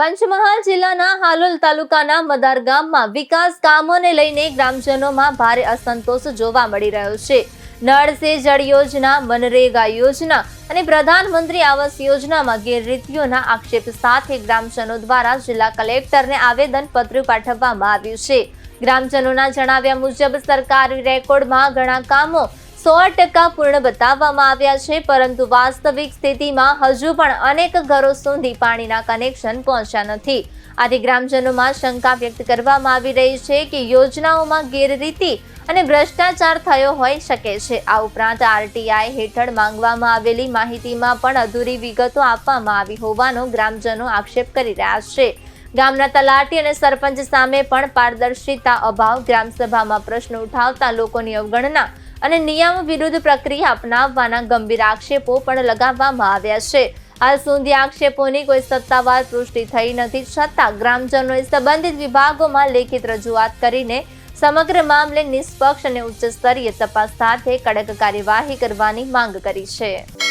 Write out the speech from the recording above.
પંચમહાલ જિલ્લાના હાલોલ તાલુકાના મદાર ગામમાં વિકાસ કામોને લઈને ગ્રામજનોમાં ભારે અસંતોષ જોવા મળી રહ્યો છે. નળ સે જળ યોજના, મનરેગા યોજના અને પ્રધાનમંત્રી આવાસ યોજનામાં ગેરરીતિઓના આક્ષેપ સાથે ગ્રામજનો દ્વારા જિલ્લા કલેક્ટરને આવેદનપત્ર પાઠવવામાં આવ્યું છે. ગ્રામજનોના જણાવ્યા મુજબ સરકારી રેકોર્ડમાં ઘણા કામો 100% પૂર્ણ બતાવવામાં આવ્યા છે, પરંતુ વાસ્તવિક સ્થિતિમાં હજુ પણ અનેક ઘરો સુધી પાણીના કનેક્શન પહોંચ્યા નથી. આથી ગ્રામજનોમાં શંકા વ્યક્ત કરવામાં આવી રહી છે કે યોજનાઓમાં ગેરરીતિ અને ભ્રષ્ટાચાર થયો હોઈ શકે છે. આ ઉપરાંત આરટીઆઈ હેઠળ માંગવામાં આવેલી માહિતીમાં પણ અધૂરી વિગતો આપવામાં આવી હોવાનો ગ્રામજનો આક્ષેપ કરી રહ્યા છે. ગામના તલાટી અને સરપંચ સામે પણ પારદર્શિતા અભાવ, ગ્રામસભામાં પ્રશ્નો ઉઠાવતા લોકોની અવગણના અને નિયમ વિરુદ્ધ પ્રક્રિયા અપનાવવાના ગંભીર આક્ષેપો પણ લગાવવામાં આવ્યા છે. હાલ સુધી આક્ષેપોની કોઈ સત્તાવાર પુષ્ટિ થઈ નથી, છતાં ગ્રામજનોએ સંબંધિત વિભાગોમાં લેખિત રજૂઆત કરીને સમગ્ર મામલે નિષ્પક્ષ અને ઉચ્ચ સ્તરીય તપાસ સાથે કડક કાર્યવાહી કરવાની માંગ કરી છે.